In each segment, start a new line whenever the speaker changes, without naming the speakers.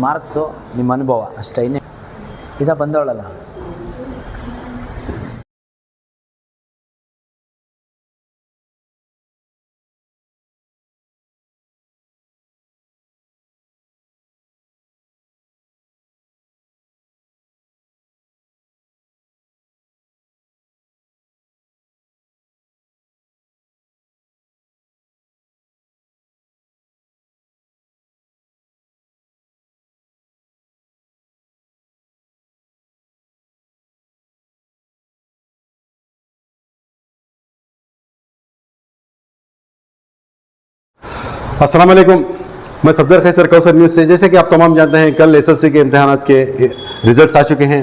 Marks ನಿಮ್ಮ ಅನುಭವ ಅಷ್ಟೇ. ಇದ ಬಂದವಳಲ್ಲ.
अस्सलाम वालेकुम, मैं सफदर खैसर कौसर न्यूज़ से। जैसे कि आप तमाम जानते हैं, कल एसएलसी के इम्तहानात के रिजल्ट्स आ चुके हैं।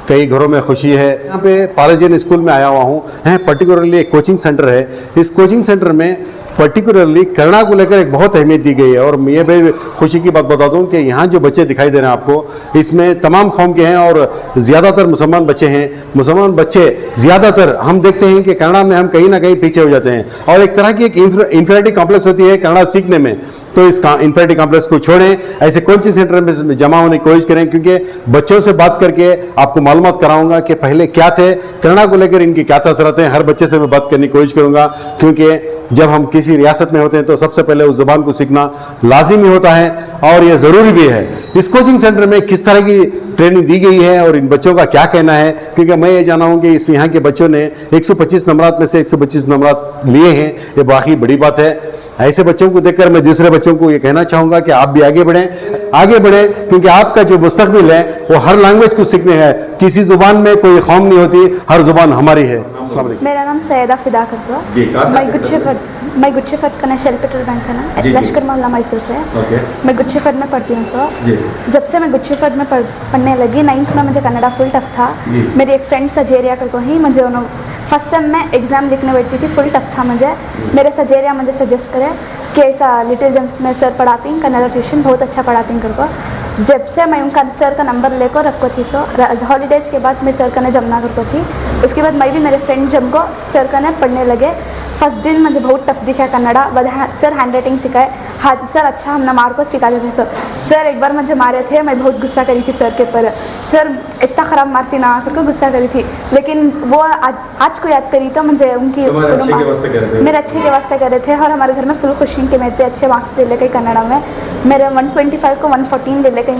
कई घरों में खुशी है। यहाँ पे पारसियन स्कूल में आया हुआ हूँ। यहाँ पर्टिकुलरली एक कोचिंग सेंटर है। इस कोचिंग सेंटर में पर्टिकुलरली कन्नड़ा को लेकर एक बहुत अहमियत दी गई है। और ये भी खुशी की बात बता दूं कि यहाँ जो बच्चे दिखाई दे रहे हैं आपको, इसमें तमाम कौम के हैं और ज़्यादातर मुसलमान बच्चे हैं। मुसलमान बच्चे ज़्यादातर हम देखते हैं कि कन्नड़ा में हम कहीं ना कहीं पीछे हो जाते हैं और एक तरह की एक इंफीरियरिटी कॉम्प्लेक्स होती है कन्नड़ा सीखने में। तो इस इंफीरियरिटी कॉम्प्लेक्स को छोड़ें, ऐसे कोचिंग सेंटर में जमा होने की कोशिश करें, क्योंकि बच्चों से बात करके आपको मालूमात कराऊंगा कि पहले क्या थे, कन्नड़ा को लेकर इनकी क्या तासरात हैं। हर बच्चे से मैं बात करने की कोशिश करूंगा, क्योंकि जब हम किसी रियासत में होते हैं तो सबसे पहले उस ज़ुबान को सीखना लाजिमी होता है और यह ज़रूरी भी है। इस कोचिंग सेंटर में किस तरह की ट्रेनिंग दी गई है और इन बच्चों का क्या कहना है, क्योंकि मैं ये जाना हूँ कि इस यहाँ के बच्चों ने 125 नंबरात में से 125 नंबरात लिए हैं। ये बाकी बड़ी बात है। ऐसे बच्चों को देखकर मैं दूसरे बच्चों को ये कहना चाहूँगा कि आप भी आगे बढ़ें, क्योंकि आपका जो मुस्तकबिल है वो हर लैंग्वेज को सीखने है। किसी ज़ुबान में कोई कौम नहीं होती, हर ज़ुबान हमारी है।
मेरा नाम सैयदा फिदा करतो। मैं गुच्छेफर्द का शेल्पेटर बैंक है ना, लश्कर मोहल्ला मैसूर से। मैं गुच्छेफर्द में पढ़ती हूँ। जब से मैं गुच्छेफर्द में पढ़ने लगी, 9th में मुझे कन्नड़ा फुल टफ था। मेरी एक फ्रेंड सजेरिया करको ही मुझे फर्स्ट सेम में एग्ज़ाम लिखने बैठती थी, फुल टफ था मुझे। मेरे सजेरिया मुझे सजेस्ट करे कि ऐसा लिटिल जेम्स में सर पढ़ाती हैं कन्नड़ा ट्यूशन, बहुत अच्छा पढ़ाती हैं करको। जब से मैं उनका सर का नंबर लेकर रखो थी, सो हॉलीडेज़ के बाद मैं सर का जमना करको थी। उसके बाद मैं भी मेरे फ्रेंड जम को सर का पढ़ने लगे। फर्स्ट दिन मुझे बहुत टफ दिखा कन्नड़ा, बाद सर हैंड राइटिंग सिखाए। हाँ सर अच्छा हम नमार को सिखाते थे। सर एक बार मुझे मारे थे, मैं बहुत गुस्सा करी थी सर के ऊपर। सर इतना ख़राब मारती ना करके गुस्सा करी थी, लेकिन वो आज को याद करी तो मुझे उनकी मेरे अच्छे के वास्ते कर रहे थे। और हमारे घर में फुल खुशी कि मैं इतने अच्छे मार्क्स ले लेकर कन्नड़ा में मेरे 125 को 114 ले लेकर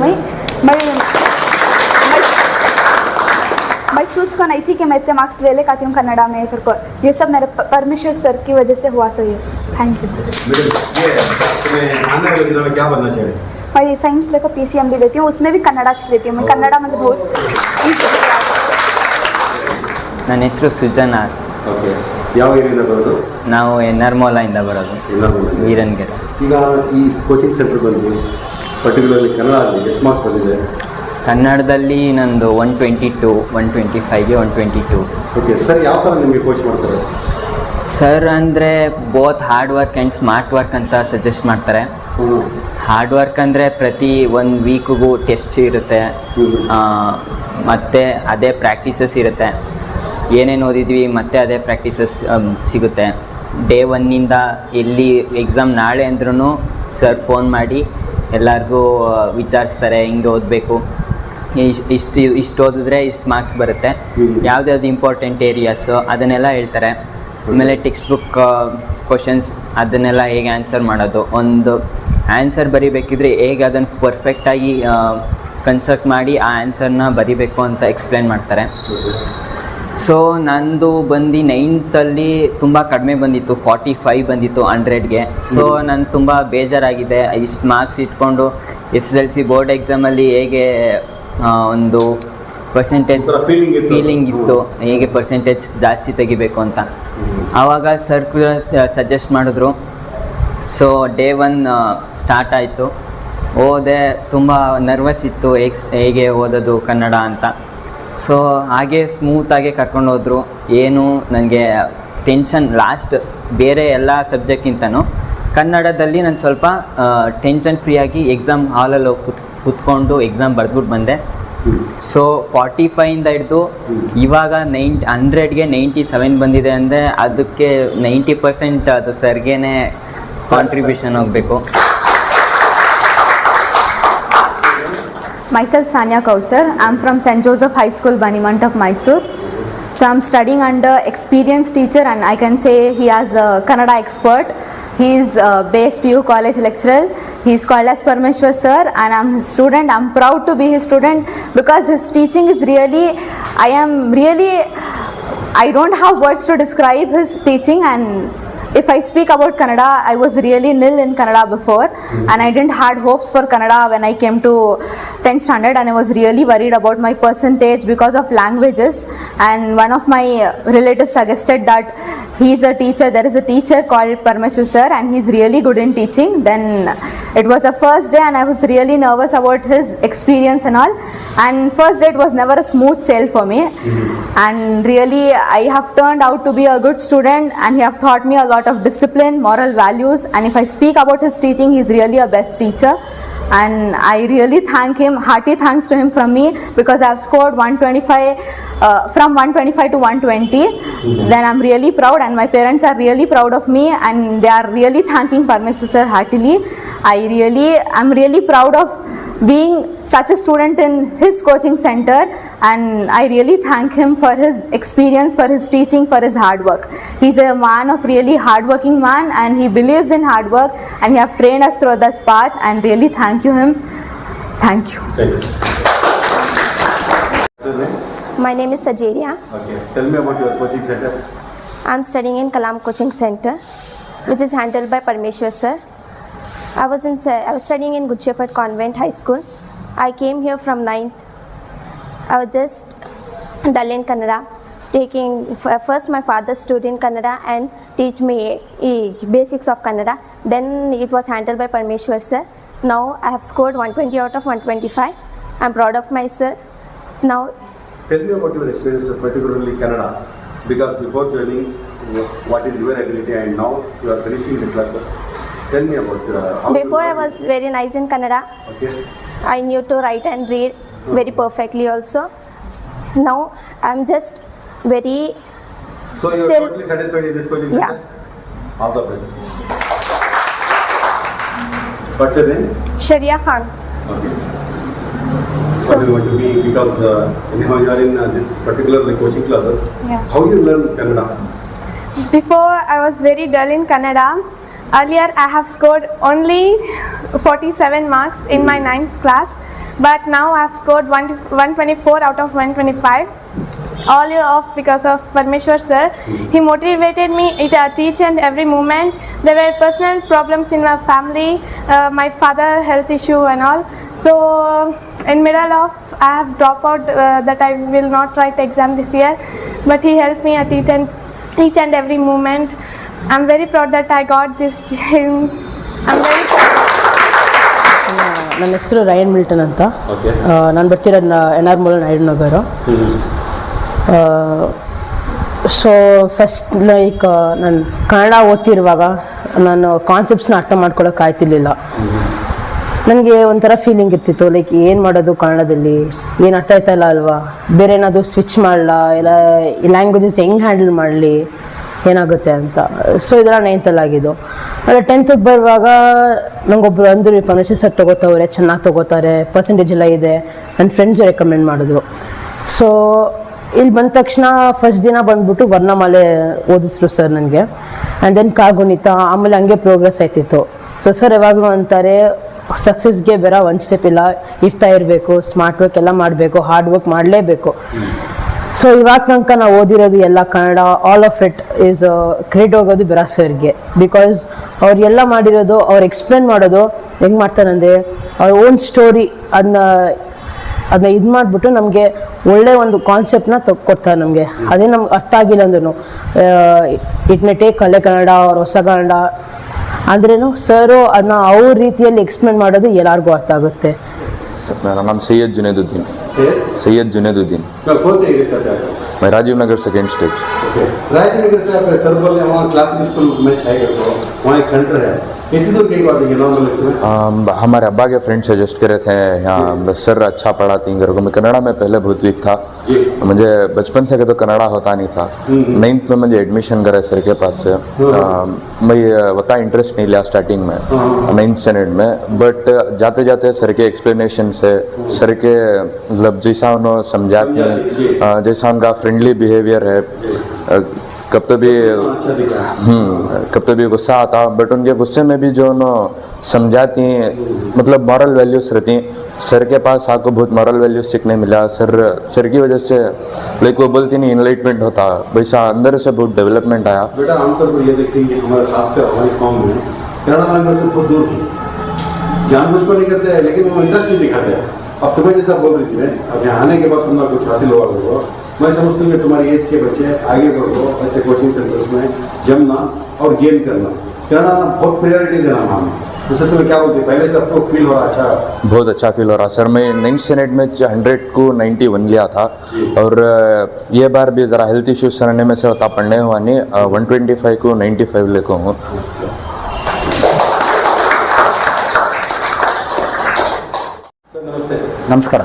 मैं सोच को नहीं थी कि मैं इतने मार्क्स ले ले आती हूँ कन्नड़ा में करको। ये सब मेरे परमेश्वर सर की वजह से हुआ। सो ये थैंक यू।
क्या बनना चाहिए?
मैं ये साइंस लेकर PCM भी लेती हूँ, उसमें भी कन्नड़ा लेती हूँ मैं। कन्नड़ा मुझे बहुत
ನನ್ನ ಹೆಸರು ಸುಜನ.
ಯಾವ ಏರಿಯಾದಿಂದ ಬರೋದು?
ನಾವು ನರ್ಮೋಲಾಯಿಂದ ಬರೋದು, ವೀರನ್ಗೆರೆ.
ಈಗ ಈ ಕೋಚಿಂಗ್ ಸೆಂಟರ್ ಬಂದು ಪರ್ಟಿಕ್ಯುಲರ್ಲಿ ಕನ್ನಡದಲ್ಲಿ ಎಷ್ಟು ಮಾರ್ಕ್ಸ್ ಬಂದಿದೆ?
ಕನ್ನಡದಲ್ಲಿ ನಂದು 122, 125ಗೆ 122.
ಓಕೆ ಸರ್, ಯಾವ ಥರ ನಿಮಗೆ ಕೋಚ್ ಮಾಡ್ತಾರೆ?
ಸರ್ ಅಂದರೆ both hard work and smart work ಅಂತ ಸಜೆಸ್ಟ್ ಮಾಡ್ತಾರೆ. ಹಾರ್ಡ್ ವರ್ಕ್ ಅಂದರೆ ಪ್ರತಿ 1 ವೀಕ್ಗೂ ಟೆಸ್ಟ್ ಇರುತ್ತೆ, ಮತ್ತು ಅದೇ ಪ್ರಾಕ್ಟೀಸಸ್ ಇರುತ್ತೆ. ಏನೇನು ಓದಿದ್ವಿ ಮತ್ತು ಅದೇ ಪ್ರಾಕ್ಟೀಸಸ್ ಸಿಗುತ್ತೆ. ಡೇ 1ನಿಂದ ಎಲ್ಲಿ ಎಕ್ಸಾಮ್ ನಾಳೆ ಅಂದ್ರೂ ಸರ್ ಫೋನ್ ಮಾಡಿ ಎಲ್ಲರಿಗೂ ವಿಚಾರಿಸ್ತಾರೆ ಹಿಂಗೆ ಓದಬೇಕು, ಇಷ್ಟು ಓದಿದ್ರೆ ಇಷ್ಟು ಮಾರ್ಕ್ಸ್ ಬರುತ್ತೆ, ಯಾವ್ದ್ಯಾವ್ದು ಇಂಪಾರ್ಟೆಂಟ್ ಏರಿಯಾಸು ಅದನ್ನೆಲ್ಲ ಹೇಳ್ತಾರೆ. ಆಮೇಲೆ ಟೆಕ್ಸ್ಟ್ ಬುಕ್ ಕ್ವಶನ್ಸ್ ಅದನ್ನೆಲ್ಲ ಹೇಗೆ ಆನ್ಸರ್ ಮಾಡೋದು, ಒಂದು ಆನ್ಸರ್ ಬರಿಬೇಕಿದ್ರೆ ಹೇಗೆ ಅದನ್ನು ಪರ್ಫೆಕ್ಟಾಗಿ ಕನ್ಸಲ್ಟ್ ಮಾಡಿ ಆ ಆನ್ಸರ್ನ ಬರಿಬೇಕು ಅಂತ ಎಕ್ಸ್ಪ್ಲೇನ್ ಮಾಡ್ತಾರೆ. ಸೊ ನಂದು ಬಂದು 9th ತುಂಬ ಕಡಿಮೆ ಬಂದಿತ್ತು, 45 ಬಂದಿತ್ತು 100ಗೆ. ಸೊ ನಾನು ತುಂಬ ಬೇಜಾರಾಗಿದೆ. ಇಷ್ಟು ಮಾರ್ಕ್ಸ್ ಇಟ್ಕೊಂಡು SSLC ಬೋರ್ಡ್ ಎಕ್ಸಾಮಲ್ಲಿ ಹೇಗೆ ಒಂದು ಪರ್ಸೆಂಟೇಜ್ ಫೀಲಿಂಗ್ ಇತ್ತು, ಹೇಗೆ ಪರ್ಸೆಂಟೇಜ್ ಜಾಸ್ತಿ ತೆಗಿಬೇಕು ಅಂತ. ಆವಾಗ ಸರ್ ಕೂಡ ಸಜೆಸ್ಟ್ ಮಾಡಿದ್ರು. ಸೊ ಡೇ 1 ಸ್ಟಾರ್ಟ್ ಆಯಿತು, ಓದೆ. ತುಂಬ ನರ್ವಸ್ ಇತ್ತು ಹೇಗೆ ಓದೋದು ಕನ್ನಡ ಅಂತ. ಸೊ ಹಾಗೆ ಸ್ಮೂತಾಗೆ ಕರ್ಕೊಂಡು ಹೋದರು. ಏನು ನನಗೆ ಟೆನ್ಷನ್ ಲಾಸ್ಟ್ ಬೇರೆ ಎಲ್ಲ ಸಬ್ಜೆಕ್ಟ್ಗಿಂತನೂ ಕನ್ನಡದಲ್ಲಿ ನಾನು ಸ್ವಲ್ಪ ಟೆನ್ಷನ್ ಫ್ರೀಯಾಗಿ ಎಕ್ಸಾಮ್ ಹಾಲಲ್ಲಿ ಹೋಗಿ ಕೂತ್ಕೊಂಡು ಎಕ್ಸಾಮ್ ಬರೆದ್ಬಿಟ್ಟು ಬಂದೆ. ಸೊ 45ಇಂದ ಹಿಡಿದು ಇವಾಗ 100ಗೆ 97 ಬಂದಿದೆ ಅಂದರೆ ಅದಕ್ಕೆ 90% ಅದು ಸರ್ಗೇನೆ ಕಾಂಟ್ರಿಬ್ಯೂಷನ್ ಹೋಗಬೇಕು.
Myself Sanya Kausar. I'm from St. Joseph High School, Banimantap, Mysore. So I'm studying under experienced teacher, and I can say he has a Kannada expert. He is a base PU college lecturer. He is called as Parmeshwar sir, and I'm his student. I'm proud to be his student because his teaching is really, I don't have words to describe his teaching. And if I speak about Kannada, I was really nil in Kannada before, and I didn't had hopes for Kannada when I came to 10th standard, and I was really worried about my percentage because of languages. And one of my relatives suggested that he is a teacher. There is a teacher called Parmeshwar sir, and he's really good in teaching. Then it was the first day, and I was really nervous about his experience and all. And first day it was never a smooth sail for me, and really I have turned out to be a good student, and he have taught me a lot of discipline, moral values. And if I speak about his teaching, he's really a best teacher, and I really thank him, hearty thanks to him from me, because I have scored 125 from 125 to 120. Then I'm really proud, and my parents are really proud of me, and they are really thanking Parmeshwar sir heartily. I'm really proud of being such a student in his coaching center, and I really thank him for his experience, for his teaching, for his hard work. He's a man of really hard-working man, and he believes in hard work, and he have trained us through that path, and really thank you him. Thank you.
Thank you.
My name is Sajeria.
Okay. Tell me about your coaching center.
I'm studying in Kalam Coaching Center, which is handled by Parmeshwar sir. I was studying in Good Shepherd Convent High School. I came here from 9th. I was just dull in Kannada. First my father stood in Kannada and teach me basics of Kannada. Then it was handled by Parmeshwar sir. Now I have scored 120 out of 125. I'm proud of myself. Now
Tell me about your experience, particularly Kannada, because before joining, what is your ability, and now you are finishing the classes. Tell me about how
before I was very nice in Kannada.
Okay.
I knew to write and read very perfectly also. Now I'm just very
So you are
still.
totally satisfied in this coaching
Yeah.
center? All the best. What's your name?
Sharia Khan.
Okay. What do you want to be? Because now you are in this particular coaching classes.
Yeah.
How you learn Kannada?
Before I was very dull in Kannada. Earlier I have scored only 47 marks in my 9th class, but now I have scored 124 out of 125. All of because of Parmeshwar sir. He motivated me at each and every moment. There were personal problems in my family, my father health issue and all. So in middle of I have dropped out that I will not write exam this year, but he helped me at each and every moment. I'm very proud that I got this. I'm very proud.
ನನ್ನ ಹೆಸರು ರಯನ್ Milton ಅಂತ.
Okay.
ನಾನು ಬರ್ತಿರೋದು NR ಮೂಲ ನಾಯ್ಡು ನಗರ. So first like ನಾನು ಕನ್ನಡ ಓದ್ತಿರುವಾಗ ನಾನು ಕಾನ್ಸೆಪ್ಟ್ಸ್ನ ಅರ್ಥ ಮಾಡ್ಕೊಳ್ಳೋಕೆ ಆಯ್ತಿರ್ಲಿಲ್ಲ. ನನಗೆ ಒಂಥರ ಫೀಲಿಂಗ್ ಇರ್ತಿತ್ತು, ಲೈಕ್ ಏನು ಮಾಡೋದು ಕನ್ನಡದಲ್ಲಿ, ಏನು ಅರ್ಥ ಆಯ್ತಾಯಿಲ್ಲ ಅಲ್ವಾ, ಬೇರೆ ಏನಾದರೂ ಸ್ವಿಚ್ ಮಾಡಲ, ಇಲ್ಲ ಈ ಲ್ಯಾಂಗ್ವೇಜಸ್ ಹೆಂಗೆ ಹ್ಯಾಂಡಲ್ ಮಾಡಲಿ, ಏನಾಗುತ್ತೆ ಅಂತ. ಸೊ ಇದೆಲ್ಲ 9th ಆಗಿದ್ದು. ಅಲ್ಲ 10th ಬರುವಾಗ ನಂಗೊಬ್ರು ಅಂದರು, ಪರಮೇಶ್ವರ್ ಸರ್ ತೊಗೋತವ್ರೆ, ಚೆನ್ನಾಗಿ ತೊಗೋತಾರೆ, ಪರ್ಸೆಂಟೇಜ್ ಎಲ್ಲ ಇದೆ, ನನ್ನ ಫ್ರೆಂಡ್ಸು ರೆಕಮೆಂಡ್ ಮಾಡಿದ್ರು. ಸೊ ಇಲ್ಲಿ ಬಂದ ತಕ್ಷಣ ಫಸ್ಟ್ ದಿನ ಬಂದ್ಬಿಟ್ಟು ವರ್ಣಮಾಲೆ ಓದಿಸ್ರು ಸರ್ ನನಗೆ. ಆ್ಯಂಡ್ ದೆನ್ ಕಾಗುಣಿತ, ಆಮೇಲೆ ಹಂಗೆ ಪ್ರೋಗ್ರೆಸ್ ಆಯ್ತಿತ್ತು. ಸೊ ಸರ್ ಯಾವಾಗಲೂ ಅಂತಾರೆ, ಸಕ್ಸಸ್ಗೆ ಬೇರೆ ಒಂದು ಸ್ಟೆಪ್ ಇಲ್ಲ, ಇರ್ತಾ ಇರಬೇಕು, ಸ್ಮಾರ್ಟ್ ವರ್ಕ್ ಎಲ್ಲ ಮಾಡಬೇಕು, ಹಾರ್ಡ್ ವರ್ಕ್ ಮಾಡಲೇಬೇಕು. ಸೊ ಇವಾಗ ತನಕ ನಾವು ಓದಿರೋದು ಎಲ್ಲ Kannada, all of it is credit ಹೋಗೋದು ಬಿರಾ ಸರ್ಗೆ. ಬಿಕಾಸ್ ಅವ್ರು ಎಲ್ಲ ಮಾಡಿರೋದು, ಅವ್ರು ಎಕ್ಸ್ಪ್ಲೇನ್ ಮಾಡೋದು ಹೆಂಗೆ ಮಾಡ್ತಾರಂದರೆ ಅವ್ರ ಓನ್ ಸ್ಟೋರಿ ಅದನ್ನ ಇದು ಮಾಡಿಬಿಟ್ಟು ನಮಗೆ ಒಳ್ಳೆ ಒಂದು ಕಾನ್ಸೆಪ್ಟನ್ನ ಕೊಡ್ತಾರೆ ನಮಗೆ. ಅದೇ ನಮ್ಗೆ ಅರ್ಥ ಆಗಿಲ್ಲ ಅಂದ್ರೂ ಇಟ್ ಮೇ ಟೇಕ್ ಹಳೆ ಕನ್ನಡ ಅವ್ರ ಹೊಸ ಕನ್ನಡ ಅಂದ್ರೇನು ಸರು ಅದನ್ನ ಅವ್ರ ರೀತಿಯಲ್ಲಿ ಎಕ್ಸ್ಪ್ಲೇನ್ ಮಾಡೋದು ಎಲ್ಲರಿಗೂ ಅರ್ಥ ಆಗುತ್ತೆ.
मेरा नाम सैयद जुनैदुद्दीन. सैयद जुनैदुद्दीन.
कौन से एरिया से आते हैं?
मैं राजीव नगर सेकेंड स्टेज.
राजीव नगर से आप सर बोल रहे हैं, वहाँ क्लासिक स्कूल में चाहिए, वहाँ एक सेंटर है, इतनी दूर कई बात है नाम लगता है।
हमारे अब्बा के फ्रेंड सजेस्ट करे थे यहाँ सर अच्छा पढ़ाती हैं घर को। मैं कन्नड़ा में पहले बहुत वीक था, मुझे बचपन से तो कन्नड़ा होता नहीं था। 9th में मुझे एडमिशन करे सर के पास से। मैं उतना इंटरेस्ट नहीं लिया स्टार्टिंग में 9th स्टैंडर्ड में, बट जाते जाते सर के एक्सप्लेनेशन से, सर के मतलब जैसा उन्होंने समझाती हैं, जैसा उनका फ्रेंडली बिहेवियर है, कब तो भी गुस्सा आता, बट उनके गुस्से में भी जो उन्होंने समझाती हैं, मतलब मॉरल वैल्यूज़ रहती हैं। सर के पास आपको बहुत मॉरल वैल्यूज सीखने मिला। सर की वजह से लाइक वो बोलती नहीं इनलाइटमेंट होता, वैसा अंदर से बहुत डेवलपमेंट आया।
बेटा आमतौर पर ये देखते हैं कि हमारे खासकर हमारी कौम में कन्नड़ा लैंग्वेज से बहुत दूर जानबूझ को नहीं करते हैं, लेकिन वो इंटरेस्ट नहीं दिखाते हैं। अब तुम्हें जैसा बोल रही थी मैं, अब यहाँ आने के बाद तुम्हारा कुछ हासिल हुआ होगा, मैं समझता हूँ कि तुम्हारी एज के बच्चे आगे बढ़ो, ऐसे कोचिंग सेंटर्स में जमना और गेन करना, कन्नड़ा बहुत प्रायोरिटी देना मांग। तो सर तुम्हें क्या बोलते हैं, पहले से आपको फील हो रहा अच्छा?
बहुत अच्छा फील हो रहा सर। मैं 9th स्टैंडर्ड में 100 को 91 लिया था, और ये बार भी ज़रा हेल्थ इश्यूज रहने में से होता पढ़ने हुआ नहीं, 125 को 95 लेकर हूँ।
ಸರ್ ನಮಸ್ತೆ.
ನಮಸ್ಕಾರ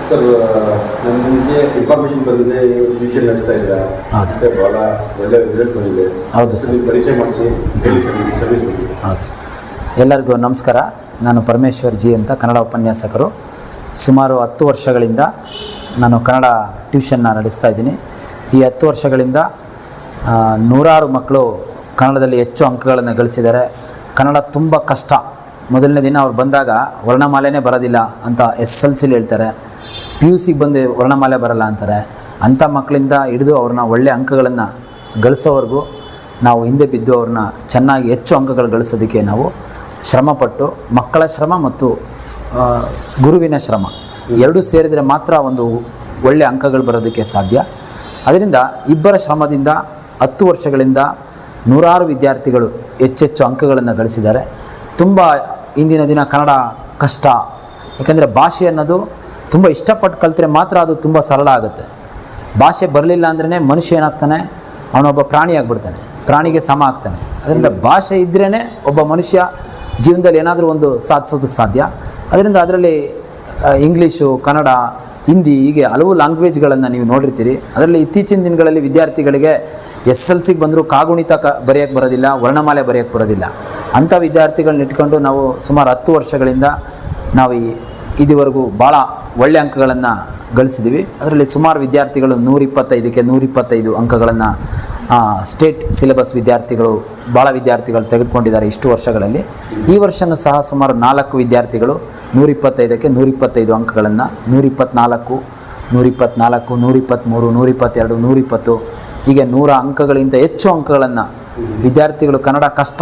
ಸರ್, ನನಗೆ ಇನ್ಫಾರ್ಮೇಷನ್ ಬಂದಿದೆ, ಟ್ಯೂಷನ್ ನಡೆಸ್ತಾ ಇದ್ದೀರಾ,
ಹೌದು.
ಮತ್ತೆ ಭಾಳ ಒಳ್ಳೆ ರಿಸಲ್ಟ್ ಬಂದಿದೆ.
ಹೌದು ಸರ್.
ನೀವು ಪರಿಚಯ ಮಾಡಿಸಿ ಹೇಳಿ ಸರ್ ನಿಮ್ಮ ಸರ್ವಿಸ್ ಬಗ್ಗೆ.
ಹೌದು, ಎಲ್ಲರಿಗೂ ನಮಸ್ಕಾರ. ನಾನು ಪರಮೇಶ್ವರ್ ಜಿ ಅಂತ, ಕನ್ನಡ ಉಪನ್ಯಾಸಕರು. ಸುಮಾರು 10 ವರ್ಷಗಳಿಂದ ನಾನು ಕನ್ನಡ ಟ್ಯೂಷನ್ನ ನಡೆಸ್ತಾ ಇದ್ದೀನಿ. ಈ 10 ವರ್ಷಗಳಿಂದ ನೂರಾರು ಮಕ್ಕಳು ಕನ್ನಡದಲ್ಲಿ ಹೆಚ್ಚು ಅಂಕಗಳನ್ನು ಗಳಿಸಿದ್ದಾರೆ. ಕನ್ನಡ ತುಂಬ ಕಷ್ಟ. ಮೊದಲನೇ ದಿನ ಅವ್ರು ಬಂದಾಗ ವರ್ಣಮಾಲೆನೇ ಬರೋದಿಲ್ಲ ಅಂತ SSLCಲಿ ಹೇಳ್ತಾರೆ, PUCಗೆ ಬಂದು ವರ್ಣಮಾಲೆ ಬರಲ್ಲ ಅಂತಾರೆ. ಅಂಥ ಮಕ್ಕಳಿಂದ ಹಿಡಿದು ಅವ್ರನ್ನ ಒಳ್ಳೆಯ ಅಂಕಗಳನ್ನು ಗಳಿಸೋವರೆಗೂ ನಾವು ಹಿಂದೆ ಬಿದ್ದು ಅವ್ರನ್ನ ಚೆನ್ನಾಗಿ ಹೆಚ್ಚು ಅಂಕಗಳು ಗಳಿಸೋದಕ್ಕೆ ನಾವು ಶ್ರಮಪಟ್ಟು, ಮಕ್ಕಳ ಶ್ರಮ ಮತ್ತು ಗುರುವಿನ ಶ್ರಮ ಎರಡೂ ಸೇರಿದರೆ ಮಾತ್ರ ಒಂದು ಒಳ್ಳೆಯ ಅಂಕಗಳು ಬರೋದಕ್ಕೆ ಸಾಧ್ಯ. ಅದರಿಂದ ಇಬ್ಬರ ಶ್ರಮದಿಂದ 10 ವರ್ಷಗಳಿಂದ ನೂರಾರು ವಿದ್ಯಾರ್ಥಿಗಳು ಹೆಚ್ಚೆಚ್ಚು ಅಂಕಗಳನ್ನು ಗಳಿಸಿದ್ದಾರೆ. ತುಂಬ ಇಂದಿನ ದಿನ ಕನ್ನಡ ಕಷ್ಟ, ಯಾಕೆಂದರೆ ಭಾಷೆ ಅನ್ನೋದು ತುಂಬ ಇಷ್ಟಪಟ್ಟು ಕಲಿತ್ರೆ ಮಾತ್ರ ಅದು ತುಂಬ ಸರಳ ಆಗುತ್ತೆ. ಭಾಷೆ ಬರಲಿಲ್ಲ ಅಂದ್ರೇ ಮನುಷ್ಯ ಏನಾಗ್ತಾನೆ, ಅವನೊಬ್ಬ ಪ್ರಾಣಿ ಆಗಿಬಿಡ್ತಾನೆ, ಪ್ರಾಣಿಗೆ ಸಮ ಆಗ್ತಾನೆ. ಅದರಿಂದ ಭಾಷೆ ಇದ್ರೇ ಒಬ್ಬ ಮನುಷ್ಯ ಜೀವನದಲ್ಲಿ ಏನಾದರೂ ಒಂದು ಸಾಧಿಸೋದಕ್ಕೆ ಸಾಧ್ಯ. ಅದರಿಂದ ಅದರಲ್ಲಿ ಇಂಗ್ಲೀಷು, ಕನ್ನಡ, ಹಿಂದಿ, ಹೀಗೆ ಹಲವು ಲ್ಯಾಂಗ್ವೇಜ್ಗಳನ್ನು ನೀವು ನೋಡಿರ್ತೀರಿ. ಅದರಲ್ಲಿ ಇತ್ತೀಚಿನ ದಿನಗಳಲ್ಲಿ ವಿದ್ಯಾರ್ಥಿಗಳಿಗೆ SSLCಗೆ ಬಂದರೂ ಕಾಗುಣಿತ ಬರೆಯೋಕ್ಕೆ ಬರೋದಿಲ್ಲ, ವರ್ಣಮಾಲೆ ಬರೆಯೋಕ್ಕೆ ಬರೋದಿಲ್ಲ. ಅಂಥ ವಿದ್ಯಾರ್ಥಿಗಳನ್ನ ಇಟ್ಕೊಂಡು ನಾವು ಸುಮಾರು 10 ವರ್ಷಗಳಿಂದ ನಾವು ಇದುವರೆಗೂ ಭಾಳ ಒಳ್ಳೆಯ ಅಂಕಗಳನ್ನು ಗಳಿಸಿದ್ದೀವಿ. ಅದರಲ್ಲಿ ಸುಮಾರು ವಿದ್ಯಾರ್ಥಿಗಳು 125ಕ್ಕೆ 125 ಅಂಕಗಳನ್ನು ಸ್ಟೇಟ್ ಸಿಲೆಬಸ್ ವಿದ್ಯಾರ್ಥಿಗಳು, ಭಾಳ ವಿದ್ಯಾರ್ಥಿಗಳು ತೆಗೆದುಕೊಂಡಿದ್ದಾರೆ ಇಷ್ಟು ವರ್ಷಗಳಲ್ಲಿ. ಈ ವರ್ಷವೂ ಸಹ ಸುಮಾರು 4 ವಿದ್ಯಾರ್ಥಿಗಳು 125ಕ್ಕೆ 125 ಅಂಕಗಳನ್ನು, 124, 123, 122, 120 ಹೀಗೆ 100 ಅಂಕಗಳಿಗಿಂತ ಹೆಚ್ಚು ಅಂಕಗಳನ್ನು ವಿದ್ಯಾರ್ಥಿಗಳು ಕನ್ನಡ ಕಷ್ಟ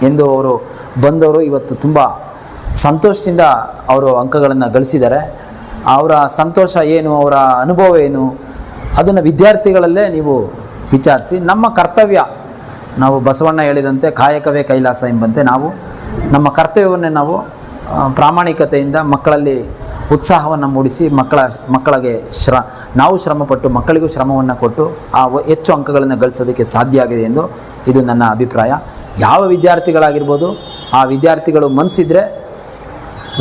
ಎಂದು ಅವರು ಬಂದವರು ಇವತ್ತು ತುಂಬ ಸಂತೋಷದಿಂದ ಅವರು ಅಂಕಗಳನ್ನು ಗಳಿಸಿದ್ದಾರೆ. ಅವರ ಸಂತೋಷ ಏನು, ಅವರ ಅನುಭವ ಏನು, ಅದನ್ನು ವಿದ್ಯಾರ್ಥಿಗಳಲ್ಲೇ ನೀವು ವಿಚಾರಿಸಿ. ನಮ್ಮ ಕರ್ತವ್ಯ, ನಾವು ಬಸವಣ್ಣ ಹೇಳಿದಂತೆ ಕಾಯಕವೇ ಕೈಲಾಸ ಎಂಬಂತೆ ನಾವು ನಮ್ಮ ಕರ್ತವ್ಯವನ್ನೇ ನಾವು ಪ್ರಾಮಾಣಿಕತೆಯಿಂದ ಮಕ್ಕಳಲ್ಲಿ ಉತ್ಸಾಹವನ್ನು ಮೂಡಿಸಿ ಮಕ್ಕಳಿಗೆ ನಾವು ಶ್ರಮಪಟ್ಟು ಮಕ್ಕಳಿಗೂ ಶ್ರಮವನ್ನು ಕೊಟ್ಟು ಹೆಚ್ಚು ಅಂಕಗಳನ್ನು ಗಳಿಸೋದಕ್ಕೆ ಸಾಧ್ಯ ಆಗಿದೆ ಎಂದು ಇದು ನನ್ನ ಅಭಿಪ್ರಾಯ. ಯಾವ ವಿದ್ಯಾರ್ಥಿಗಳಾಗಿರ್ಬೋದು, ಆ ವಿದ್ಯಾರ್ಥಿಗಳು ಮನಸ್ಸಿದ್ರೆ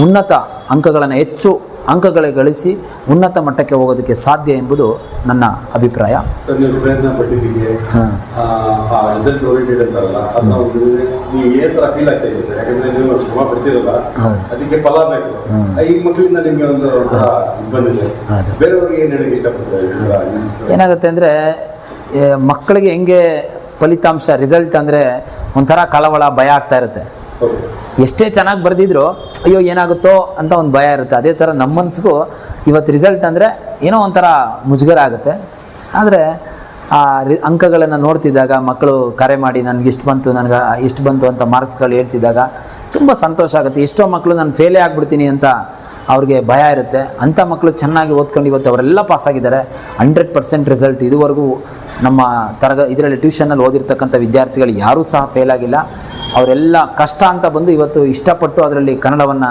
ಉನ್ನತ ಅಂಕಗಳನ್ನು, ಹೆಚ್ಚು ಅಂಕಗಳು ಗಳಿಸಿ ಉನ್ನತ ಮಟ್ಟಕ್ಕೆ ಹೋಗೋದಕ್ಕೆ ಸಾಧ್ಯ ಎಂಬುದು ನನ್ನ ಅಭಿಪ್ರಾಯ.
ಸರ್, ನೀವು ಪ್ರಯತ್ನ ಪಟ್ಟಿದ್ದೀರಿ, ರಿಸಲ್ಟ್ ಓರಿಯೆಂಟೆಡ್ ಅಂತಾರಲ್ಲ, ಅದನ್ನ ನೀವು ಏನ್ ಥರ ಫೀಲ್ ಆಗ್ತಾ ಇದೆ ಸರ್? ಯಾಕಂದ್ರೆ ನೀವು ಶ್ರಮ ಪಡ್ತಿರಲ್ಲ, ಅದಕ್ಕೆ ಫಲ ಬೇಕು. ಈ ಮಕ್ಕಳಿಂದ ನಿಮಗೆ ಒಂದು ಬಂದಿದೆ, ಬೇರೆಯವ್ರಿಗೆ ಏನು ಹೇಳಕ್ಕೆ ಇಷ್ಟಪಡ್ತಾರೆ?
ಏನಾಗುತ್ತೆ ಅಂದರೆ, ಮಕ್ಕಳಿಗೆ ಹೆಂಗೆ ಫಲಿತಾಂಶ ರಿಸಲ್ಟ್ ಅಂದರೆ ಒಂಥರ ಕಳವಳ, ಭಯ ಆಗ್ತಾ ಇರುತ್ತೆ. ಎಷ್ಟೇ ಚೆನ್ನಾಗಿ ಬರೆದಿದ್ರು ಅಯ್ಯೋ ಏನಾಗುತ್ತೋ ಅಂತ ಒಂದು ಭಯ ಇರುತ್ತೆ. ಅದೇ ಥರ ನಮ್ಮ ಮನಸ್ಸಿಗೂ ಇವತ್ತು ರಿಸಲ್ಟ್ ಅಂದರೆ ಏನೋ ಒಂಥರ ಮುಜುಗರ ಆಗುತ್ತೆ. ಆದರೆ ಆ ಅಂಕಗಳನ್ನು ನೋಡ್ತಿದ್ದಾಗ, ಮಕ್ಕಳು ಕರೆ ಮಾಡಿ ನನಗೆ ಇಷ್ಟು ಬಂತು ಅಂತ ಮಾರ್ಕ್ಸ್ಗಳು ಹೇಳ್ತಿದ್ದಾಗ ತುಂಬ ಸಂತೋಷ ಆಗುತ್ತೆ. ಎಷ್ಟೋ ಮಕ್ಕಳು ನಾನು ಫೇಲೇ ಆಗಿಬಿಡ್ತೀನಿ ಅಂತ ಅವ್ರಿಗೆ ಭಯ ಇರುತ್ತೆ. ಅಂಥ ಮಕ್ಕಳು ಚೆನ್ನಾಗಿ ಓದ್ಕೊಂಡು ಇವತ್ತು ಅವರೆಲ್ಲ ಪಾಸಾಗಿದ್ದಾರೆ. 100% ರಿಸಲ್ಟ್. ಇದುವರೆಗೂ ನಮ್ಮ ಇದರಲ್ಲಿ ಟ್ಯೂಷನಲ್ಲಿ ಓದಿರ್ತಕ್ಕಂಥ ವಿದ್ಯಾರ್ಥಿಗಳು ಯಾರೂ ಸಹ ಫೇಲ್ ಆಗಿಲ್ಲ. ಅವರೆಲ್ಲ ಕಷ್ಟ ಅಂತ ಬಂದು ಇವತ್ತು ಇಷ್ಟಪಟ್ಟು ಅದರಲ್ಲಿ ಕನ್ನಡವನ್ನು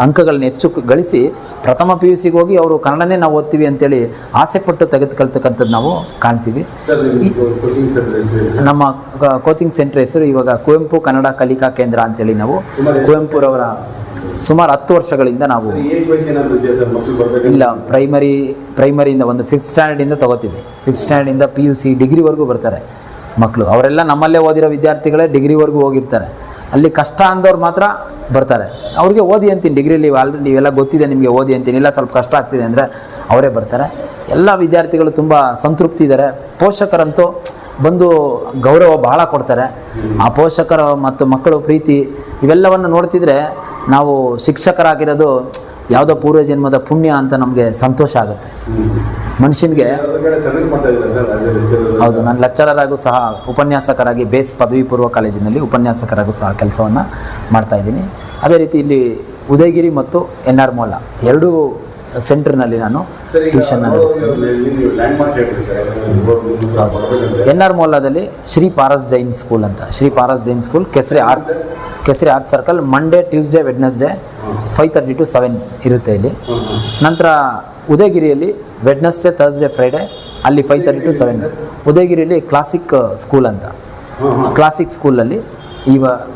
ಅಂಕಗಳನ್ನ ಹೆಚ್ಚು ಗಳಿಸಿ ಪ್ರಥಮ PUCಗೆ ಹೋಗಿ ಅವರು ಕನ್ನಡನೇ ನಾವು ಓದ್ತೀವಿ ಅಂತೇಳಿ ಆಸೆಪಟ್ಟು ತೆಗೆದುಕೊಳ್ತಕ್ಕಂಥದ್ದು ನಾವು ಕಾಣ್ತೀವಿ. ನಮ್ಮ ಕೋಚಿಂಗ್ ಸೆಂಟರ್ ಹೆಸರು ಇವಾಗ ಕುವೆಂಪು ಕನ್ನಡ ಕಲಿಕಾ ಕೇಂದ್ರ ಅಂತೇಳಿ ನಾವು ಕುವೆಂಪುರವರ ಸುಮಾರು 10 ವರ್ಷಗಳಿಂದ ನಾವು ಇಲ್ಲ ಪ್ರೈಮರಿಯಿಂದ ಒಂದು 5th ಸ್ಟ್ಯಾಂಡರ್ಡಿಂದ ತೊಗೋತೀವಿ. 5th ಸ್ಟ್ಯಾಂಡರ್ಡಿಂದ PUC ಡಿಗ್ರಿವರೆಗೂ ಬರ್ತಾರೆ ಮಕ್ಕಳು. ಅವರೆಲ್ಲ ನಮ್ಮಲ್ಲೇ ಓದಿರೋ ವಿದ್ಯಾರ್ಥಿಗಳೇ ಡಿಗ್ರಿವರೆಗೂ ಹೋಗಿರ್ತಾರೆ. ಅಲ್ಲಿ ಕಷ್ಟ ಅಂದವ್ರು ಮಾತ್ರ ಬರ್ತಾರೆ. ಅವ್ರಿಗೆ ಓದಿ ಅಂತೀನಿ, ಡಿಗ್ರಿಲಿ ಆಲ್ರೆಡಿ ನೀವೆಲ್ಲ ಗೊತ್ತಿದೆ ನಿಮಗೆ, ಓದಿ ಅಂತೀನಿ. ಇಲ್ಲ ಸ್ವಲ್ಪ ಕಷ್ಟ ಆಗ್ತಿದೆ ಅಂದರೆ ಅವರೇ ಬರ್ತಾರೆ. ಎಲ್ಲ ವಿದ್ಯಾರ್ಥಿಗಳು ತುಂಬ ಸಂತೃಪ್ತಿ ಇದ್ದಾರೆ. ಪೋಷಕರಂತೂ ಬಂದು ಗೌರವ ಬಹಳ ಕೊಡ್ತಾರೆ. ಆ ಪೋಷಕರ ಮತ್ತು ಮಕ್ಕಳು ಪ್ರೀತಿ ಇವೆಲ್ಲವನ್ನು ನೋಡ್ತಿದ್ರೆ ನಾವು ಶಿಕ್ಷಕರಾಗಿರೋದು ಯಾವುದೋ ಪೂರ್ವಜನ್ಮದ ಪುಣ್ಯ ಅಂತ ನಮಗೆ ಸಂತೋಷ ಆಗುತ್ತೆ. ಮನುಷ್ಯನಿಗೆ ಹೌದು, ನಾನು ಲೆಕ್ಚರರಾಗೂ ಸಹ ಉಪನ್ಯಾಸಕರಾಗಿ ಬೇಸ್ ಪದವಿ ಪೂರ್ವ ಕಾಲೇಜಿನಲ್ಲಿ ಉಪನ್ಯಾಸಕರಾಗೂ ಸಹ ಕೆಲಸವನ್ನು ಮಾಡ್ತಾಯಿದ್ದೀನಿ. ಅದೇ ರೀತಿ ಇಲ್ಲಿ ಉದಯಗಿರಿ ಮತ್ತು NR ಮೌಲ ಎರಡೂ ಸೆಂಟರ್ನಲ್ಲಿ ನಾನು ಟ್ಯೂಷನ್ನ ನಡೆಸ್ತೀನಿ. ಹೌದು, NR ಮೌಲದಲ್ಲಿ ಶ್ರೀ ಪಾರಸ್ ಜೈನ್ ಸ್ಕೂಲ್ ಅಂತ, Shri Paras Jain school, Kesare arch circle. Monday, Tuesday, Wednesday 5:30 to 7 ಇರುತ್ತೆ ಇಲ್ಲಿ. ನಂತರ ಉದಯಗಿರಿಯಲ್ಲಿ ವೆಡ್ನೆಸ್ಡೇ, ಥರ್ಸ್ಡೇ, ಫ್ರೈಡೇ ಅಲ್ಲಿ 5:30 to 7. ಉದಯಗಿರಿಯಲ್ಲಿ ಕ್ಲಾಸಿಕ್ ಸ್ಕೂಲ್ ಅಂತ, ಕ್ಲಾಸಿಕ್ ಸ್ಕೂಲಲ್ಲಿ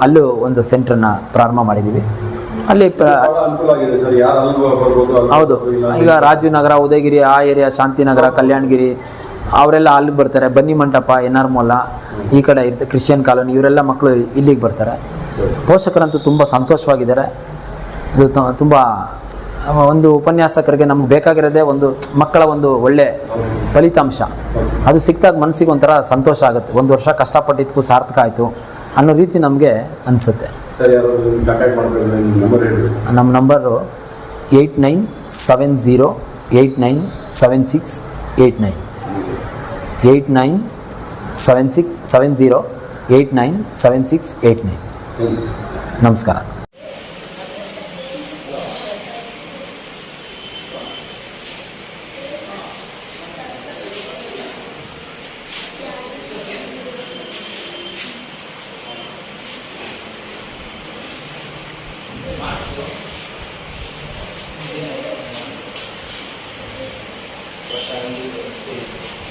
ಅಲ್ಲೂ ಒಂದು ಸೆಂಟ್ರನ್ನ ಪ್ರಾರಂಭ ಮಾಡಿದ್ದೀವಿ. ಅಲ್ಲಿ ಹೌದು, ಈಗ ರಾಜೀವ್ನಗರ, ಉದಯಗಿರಿ ಆ ಏರಿಯಾ, ಶಾಂತಿನಗರ, ಕಲ್ಯಾಣಗಿರಿ ಅವರೆಲ್ಲ ಅಲ್ಲಿಗೆ ಬರ್ತಾರೆ. ಬನ್ನಿ ಮಂಟಪ, NR ಮೌಲ ಈ ಕಡೆ ಇರುತ್ತೆ, ಕ್ರಿಶ್ಚಿಯನ್ ಕಾಲೋನಿ, ಇವರೆಲ್ಲ ಮಕ್ಕಳು ಇಲ್ಲಿಗೆ ಬರ್ತಾರೆ. ಪೋಷಕರಂತೂ ತುಂಬ ಸಂತೋಷವಾಗಿದ್ದಾರೆ. ಇದು ತುಂಬ ಒಂದು ಉಪನ್ಯಾಸಕರಿಗೆ ನಮ್ಗೆ ಬೇಕಾಗಿರೋದೇ ಒಂದು ಮಕ್ಕಳ ಒಂದು ಒಳ್ಳೆ ಫಲಿತಾಂಶ. ಅದು ಸಿಕ್ಕಾಗ ಮನಸ್ಸಿಗೆ ಒಂಥರ ಸಂತೋಷ ಆಗುತ್ತೆ. 1 ವರ್ಷ ಕಷ್ಟಪಟ್ಟಿದ್ದಕ್ಕೂ ಸಾರ್ಥಕ ಆಯಿತು ಅನ್ನೋ ರೀತಿ ನಮಗೆ ಅನಿಸುತ್ತೆ. ನಮ್ಮ ನಂಬರು 8970897689 897670897689. ನಮಸ್ಕಾರ.
Shining States.